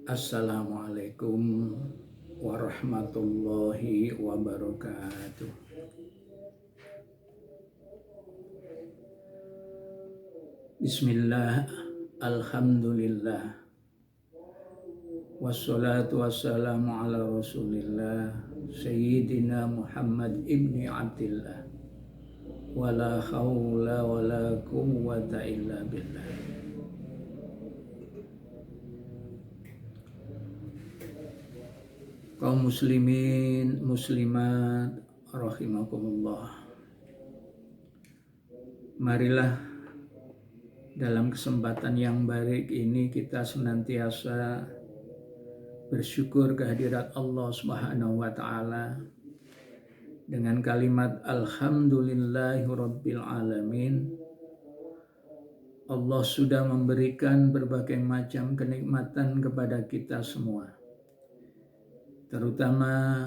Assalamualaikum warahmatullahi wabarakatuh. Bismillah, alhamdulillah, wassalatu wassalamu ala rasulillah Sayyidina Muhammad ibni Abdillah, wala hawla wala quwwata illa billah. Kaum muslimin, muslimat, rahimakumullah. Marilah dalam kesempatan yang baik ini kita senantiasa bersyukur kehadirat Allah Subhanahu wa taala dengan kalimat alhamdulillahirabbil alamin. Allah sudah memberikan berbagai macam kenikmatan kepada kita semua, terutama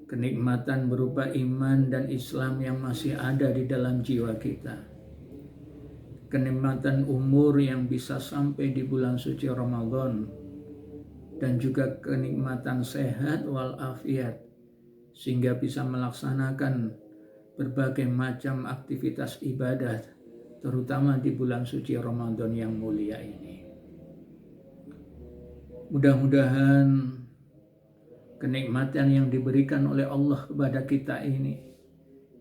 kenikmatan berupa iman dan Islam yang masih ada di dalam jiwa kita, kenikmatan umur yang bisa sampai di bulan suci Ramadan, dan juga kenikmatan sehat walafiat sehingga bisa melaksanakan berbagai macam aktivitas ibadah, terutama di bulan suci Ramadan yang mulia ini. Mudah-mudahan kenikmatan yang diberikan oleh Allah kepada kita ini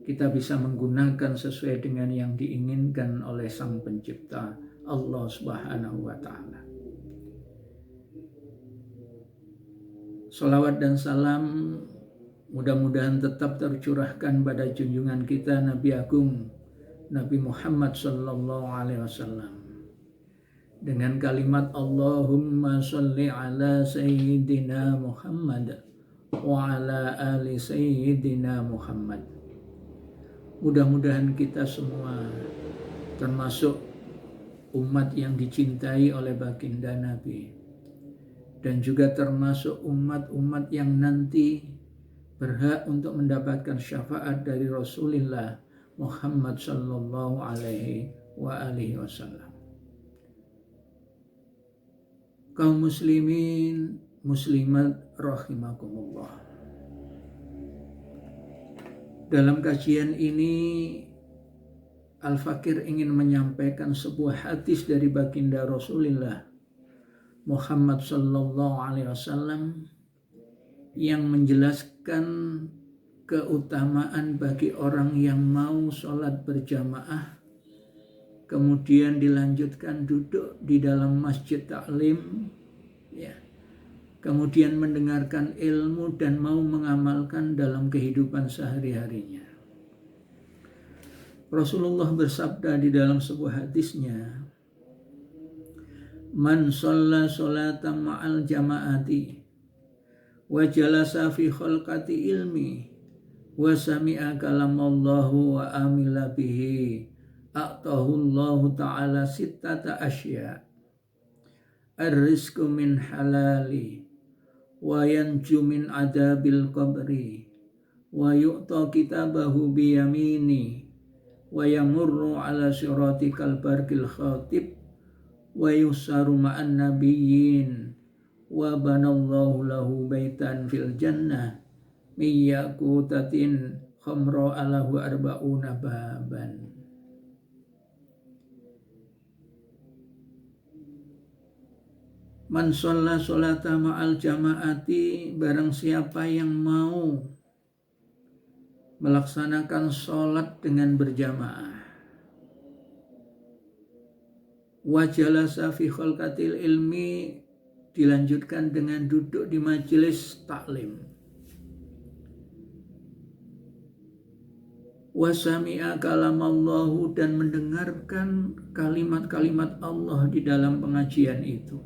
kita bisa menggunakan sesuai dengan yang diinginkan oleh Sang Pencipta Allah Subhanahu wa taala. Salawat dan salam mudah-mudahan tetap tercurahkan pada junjungan kita Nabi Agung Nabi Muhammad sallallahu alaihi wasallam dengan kalimat Allahumma sholli ala sayyidina Muhammad wa ala ali sayyidina Muhammad. Mudah-mudahan kita semua termasuk umat yang dicintai oleh baginda Nabi, dan juga termasuk umat-umat yang nanti berhak untuk mendapatkan syafaat dari Rasulullah Muhammad sallallahu alaihi wasallam. Kaum muslimin, muslimat, rahimakumullah. Dalam kajian ini Al-Fakir ingin menyampaikan sebuah hadis dari baginda Rasulullah Muhammad sallallahu alaihi wasallam yang menjelaskan keutamaan bagi orang yang mau sholat berjamaah, kemudian dilanjutkan duduk di dalam masjid taklim, kemudian mendengarkan ilmu dan mau mengamalkan dalam kehidupan sehari-harinya. Rasulullah bersabda di dalam sebuah hadisnya, man shalla sholatan ma'al jama'ati wa jalasa fi khalqati ilmi wa sami'a kalamallahu wa amila bihi a'tahullahu ta'ala sittata asya ar-rizqu min halali wa yanju min adabil qabri wa yu'ta kitabahu biyamini wa yamurru ala siratikal barqil khatib wa yusaru ma'an nabiyyin wa banallahu lahu baitan fil jannah miyakutatin khamra alahu arba'una baban. Man sholla sholata ma'al jama'ati, barang siapa yang mau melaksanakan sholat dengan berjamaah, wa jalasa fi khalqatil ilmi, dilanjutkan dengan duduk di majelis taklim, wa sami'a kalamallahu, dan mendengarkan kalimat-kalimat Allah di dalam pengajian itu,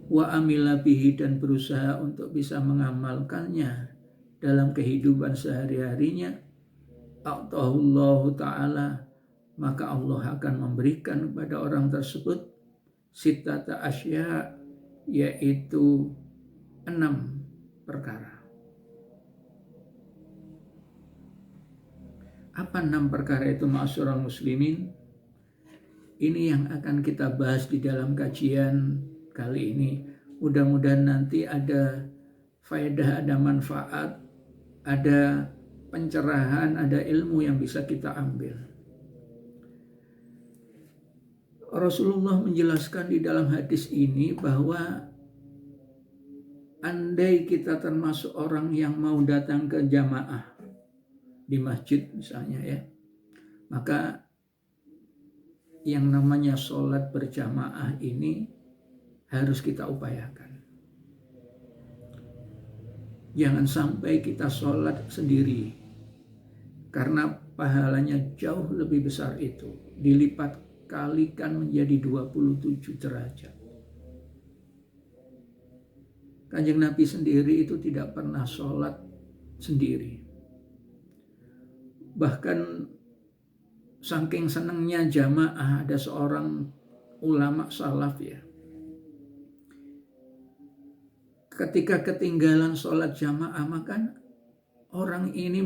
wa amila bihi, dan berusaha untuk bisa mengamalkannya dalam kehidupan sehari-harinya, a'tahullahu ta'ala, maka Allah akan memberikan kepada orang tersebut sittata asya, yaitu 6 perkara. Apa 6 perkara itu, ma'asyiral muslimin? Ini yang akan kita bahas di dalam kajian kali ini Mudah-mudahan nanti ada faedah, ada manfaat, ada pencerahan, ada ilmu yang bisa kita ambil. Rasulullah menjelaskan di dalam hadis ini bahwa andai kita termasuk orang yang mau datang ke jamaah di masjid misalnya ya, maka yang namanya sholat berjamaah ini harus kita upayakan. Jangan sampai kita sholat sendiri, karena pahalanya jauh lebih besar itu, dilipat kalikan menjadi 27 derajat. Kanjeng Nabi sendiri itu tidak pernah sholat sendiri. Bahkan saking senangnya jamaah, ada seorang ulama salaf ya, ketika ketinggalan sholat jamaah, maka orang ini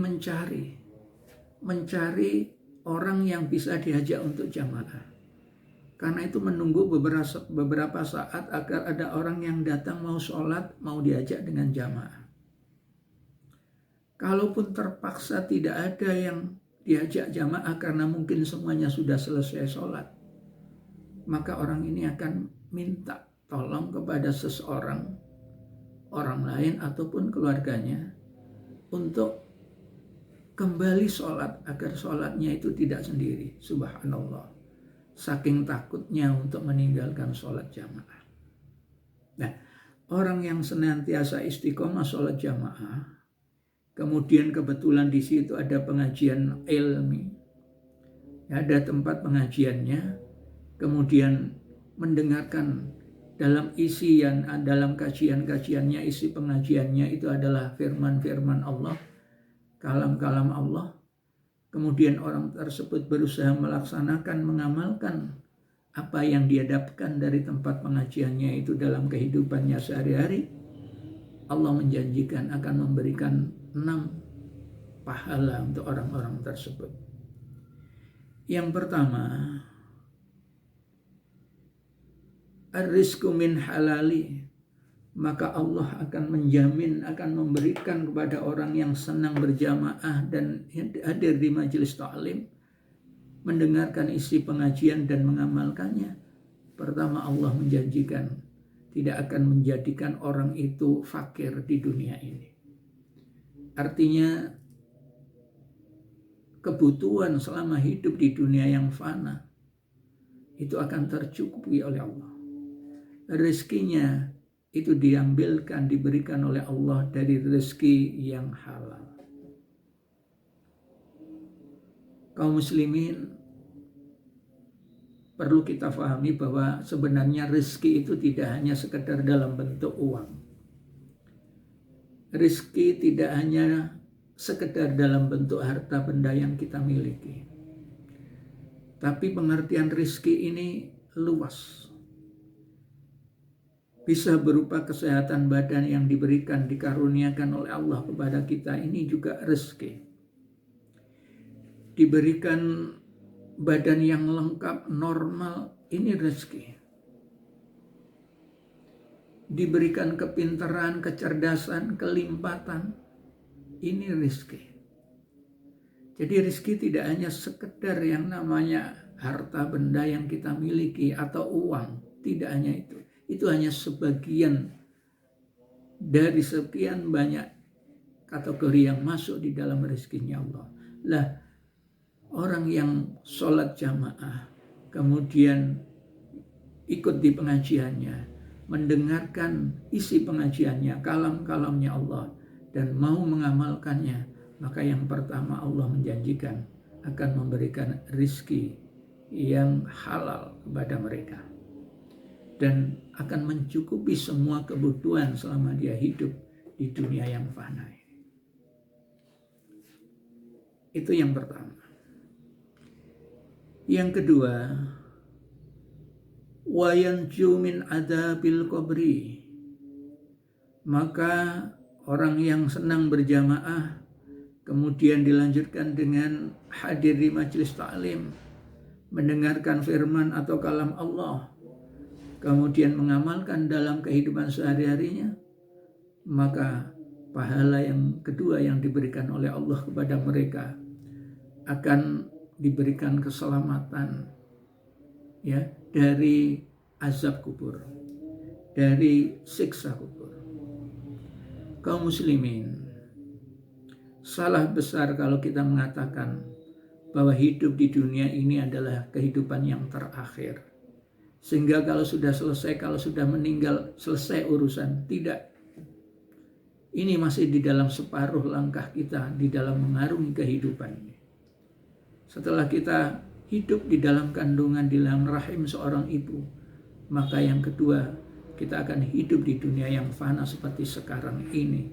mencari orang yang bisa diajak untuk jamaah. Karena itu menunggu beberapa saat agar ada orang yang datang mau sholat, mau diajak dengan jamaah. Kalaupun terpaksa tidak ada yang diajak jamaah karena mungkin semuanya sudah selesai sholat, maka orang ini akan minta tolong kepada seseorang, orang lain ataupun keluarganya, untuk kembali sholat agar sholatnya itu tidak sendiri. Subhanallah, saking takutnya untuk meninggalkan sholat jamaah. Nah, orang yang senantiasa istiqomah sholat jamaah, kemudian kebetulan di situ ada pengajian ilmi, ada tempat pengajiannya, kemudian mendengarkan dalam dalam kajian-kajiannya, isi pengajiannya itu adalah firman-firman Allah, kalam-kalam Allah. Kemudian orang tersebut berusaha melaksanakan, mengamalkan apa yang dia dapatkan dari tempat pengajiannya itu dalam kehidupannya sehari-hari. Allah menjanjikan akan memberikan 6 pahala untuk orang-orang tersebut. Yang pertama, ar-rizqu min halali, maka Allah akan menjamin, akan memberikan kepada orang yang senang berjamaah dan hadir di majelis ta'lim, mendengarkan isi pengajian dan mengamalkannya. Pertama, Allah menjanjikan tidak akan menjadikan orang itu fakir di dunia ini. Artinya kebutuhan selama hidup di dunia yang fana itu akan tercukupi oleh Allah. Rezekinya itu diambilkan, diberikan oleh Allah dari rezeki yang halal. Kaum muslimin, perlu kita pahami bahwa sebenarnya rezeki itu tidak hanya sekedar dalam bentuk uang. Rezeki tidak hanya sekedar dalam bentuk harta benda yang kita miliki. Tapi pengertian rezeki ini luas. Bisa berupa kesehatan badan yang diberikan, dikaruniakan oleh Allah kepada kita, ini juga rezeki. Diberikan badan yang lengkap, normal, ini rezeki. Diberikan kepintaran, kecerdasan, kelimpatan, ini rezeki. Jadi rezeki tidak hanya sekedar yang namanya harta benda yang kita miliki atau uang, tidak hanya itu. Itu hanya sebagian dari sekian banyak kategori yang masuk di dalam rezekinya Allah. Lah, orang yang sholat jamaah, kemudian ikut di pengajiannya, mendengarkan isi pengajiannya, kalam-kalamnya Allah, dan mau mengamalkannya, maka yang pertama Allah menjanjikan akan memberikan rezeki yang halal kepada mereka. Dan akan mencukupi semua kebutuhan selama dia hidup di dunia yang fana ini. Itu yang pertama. Yang kedua, wa yanju min adzabil qabri, maka orang yang senang berjamaah kemudian dilanjutkan dengan hadir di majelis ta'lim, mendengarkan firman atau kalam Allah, kemudian mengamalkan dalam kehidupan sehari-harinya, maka pahala yang kedua yang diberikan oleh Allah kepada mereka akan diberikan keselamatan ya dari azab kubur, dari siksa kubur. Kaum muslimin, salah besar kalau kita mengatakan bahwa hidup di dunia ini adalah kehidupan yang terakhir. Sehingga kalau sudah selesai, kalau sudah meninggal, selesai urusan. Tidak. Ini masih di dalam separuh langkah kita di dalam mengarungi kehidupan ini. Setelah kita hidup di dalam kandungan, di dalam rahim seorang ibu, maka yang kedua, kita akan hidup di dunia yang fana seperti sekarang ini.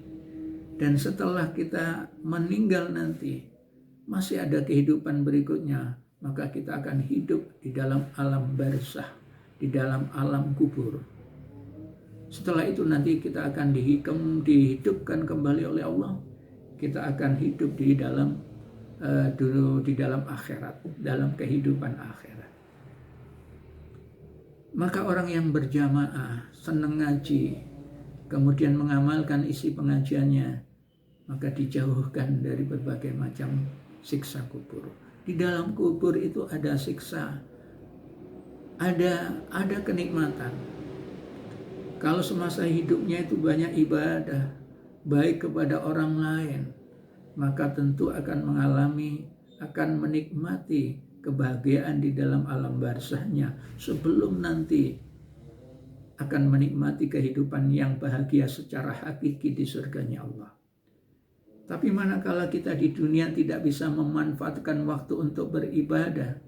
Dan setelah kita meninggal nanti, masih ada kehidupan berikutnya, maka kita akan hidup di dalam alam barzah, di dalam alam kubur. Setelah itu nanti kita akan dihidupkan kembali oleh Allah. Kita akan hidup di dalam di dalam akhirat, dalam kehidupan akhirat. Maka orang yang berjamaah, senang ngaji, kemudian mengamalkan isi pengajiannya, maka dijauhkan dari berbagai macam siksa kubur. Di dalam kubur itu ada siksa, ada kenikmatan. Kalau semasa hidupnya itu banyak ibadah, baik kepada orang lain, maka tentu akan menikmati kebahagiaan di dalam alam barzahnya sebelum nanti akan menikmati kehidupan yang bahagia secara hakiki di surganya Allah. Tapi manakala kita di dunia tidak bisa memanfaatkan waktu untuk beribadah,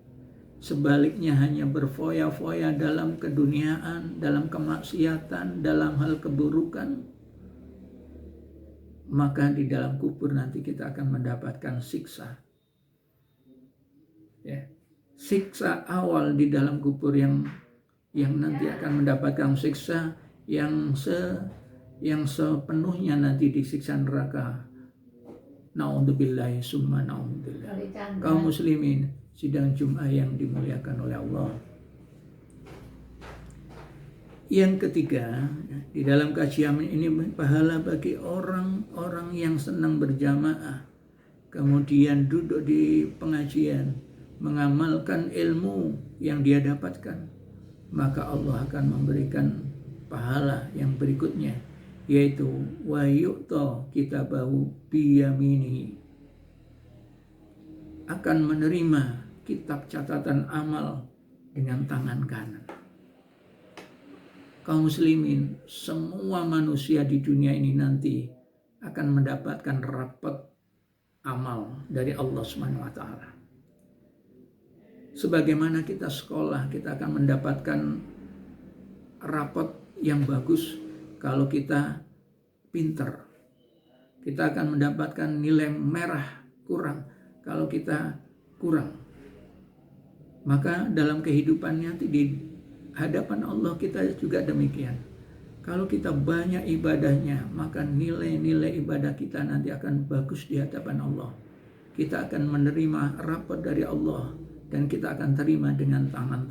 sebaliknya hanya berfoya-foya dalam keduniaan, dalam kemaksiatan, dalam hal keburukan, maka di dalam kubur nanti kita akan mendapatkan siksa. Ya, siksa awal di dalam kubur yang nanti akan mendapatkan siksa yang sepenuhnya nanti disiksa neraka. Na'udzubillahi summa na'udzubillah. Kaum muslimin sidang Jumat yang dimuliakan oleh Allah. Yang ketiga, di dalam kajian ini pahala bagi orang-orang yang senang berjamaah, kemudian duduk di pengajian, mengamalkan ilmu yang dia dapatkan, maka Allah akan memberikan pahala yang berikutnya, yaitu wa yu'ta kitabahu biyaminihi, akan menerima kitab catatan amal dengan tangan kanan. Kaum muslimin, semua manusia di dunia ini nanti akan mendapatkan rapot amal dari Allah Subhanahu wa taala. Sebagaimana kita sekolah, kita akan mendapatkan rapot yang bagus kalau kita pinter. Kita akan mendapatkan nilai merah kurang kalau kita kurang. Maka dalam kehidupannya di hadapan Allah kita juga demikian. Kalau kita banyak ibadahnya, maka nilai-nilai ibadah kita nanti akan bagus di hadapan Allah. Kita akan menerima rapot dari Allah dan kita akan terima dengan tangan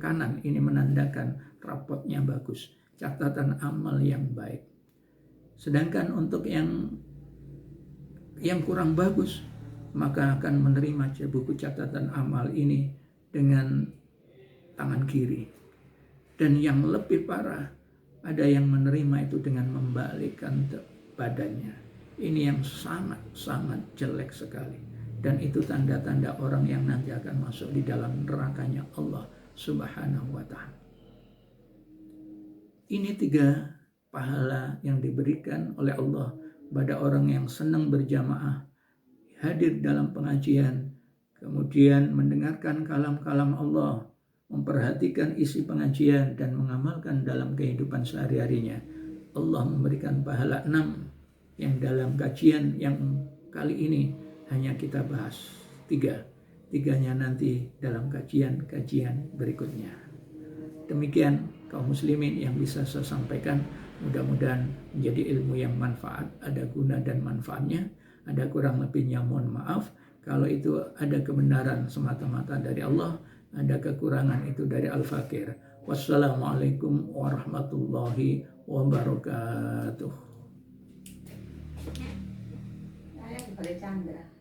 kanan. Ini menandakan rapotnya bagus, catatan amal yang baik. Sedangkan untuk yang kurang bagus, maka akan menerima buku catatan amal ini dengan tangan kiri. Dan yang lebih parah, ada yang menerima itu dengan membalikkan badannya. Ini yang sangat-sangat jelek sekali. Dan itu tanda-tanda orang yang nanti akan masuk di dalam nerakanya Allah Subhanahu wa ta'ala. Ini 3 pahala yang diberikan oleh Allah pada orang yang senang berjamaah, hadir dalam pengajian, kemudian mendengarkan kalam-kalam Allah, memperhatikan isi pengajian dan mengamalkan dalam kehidupan sehari-harinya. Allah memberikan pahala 6 yang dalam kajian yang kali ini hanya kita bahas 3-nya nanti dalam kajian-kajian berikutnya. Demikian kaum muslimin yang bisa saya sampaikan, mudah-mudahan menjadi ilmu yang manfaat, ada guna dan manfaatnya. Ada kurang lebihnya mohon maaf. Kalau itu ada kebenaran semata-mata dari Allah, ada kekurangan itu dari Al-Fakir. Wassalamualaikum warahmatullahi wabarakatuh. Saya kepada Chandra.